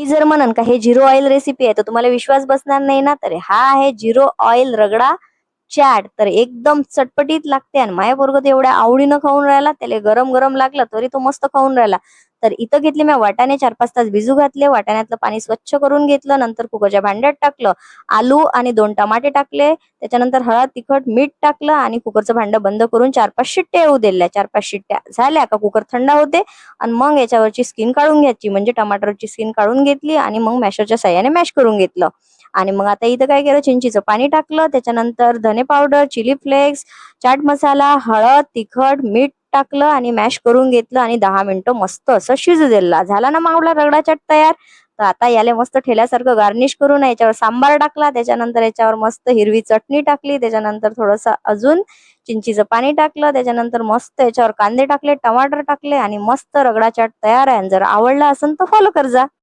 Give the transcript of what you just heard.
मी जर म्हणन का हे 0 ऑइल रेसिपी आहे तर तुम्हाला विश्वास बसणार नाही ना, तर हा आहे 0 ऑइल रगडा चाट. तर एकदम चटपटीत लागते आणि माझ्या पोरगं तर एवढ्या आवडीनं खाऊन राहिला, त्याला गरम गरम लागलं तरी तो मस्त खाऊन राहिला. तर इथं घेतले मी वाटाणे 4-5 तास भिजू घातले, वाटाण्यातलं पाणी स्वच्छ करून घेतलं, नंतर कुकरच्या भांड्यात टाकलं, आलू आणि 2 टमाटे टाकले, त्याच्यानंतर हळद तिखट मीठ टाकलं आणि कुकरचं भांडं बंद करून 4-5 शिट्ट्या येऊ दिल्या. 4-5 शिट्ट्या झाल्या का कुकर थंड होते आणि मग याच्यावरची स्किन काढून घ्यायची, म्हणजे टमाटरची स्किन काढून घेतली आणि मग मॅशरच्या साह्याने मॅश करून घेतलं. आणि मग आता इथं काय केलं, चिंचीचं पाणी टाकलं, त्याच्यानंतर धने powder, chilli flakes, chaat masala, हळद, तिखट, मीठ टाकलं आणि मॅश करून घेतलं आणि 10 मिनिटं मस्त असं शिजू दिला. झाला ना मावला रगडा चाट तयार. तर आता याला मस्त ठेल्यासारखं गार्निश करून याच्यावर सांबार टाकला, त्याच्यानंतर याच्यावर मस्त हिरवी चटणी टाकली, त्याच्यानंतर थोडंसं अजून चिंचीचं पाणी टाकलं, त्याच्यानंतर मस्त याच्यावर कांदे टाकले, टमाटर टाकले आणि मस्त रगडा चाट तयार आहे. जर आवडला असेल तर फॉलो कर जा.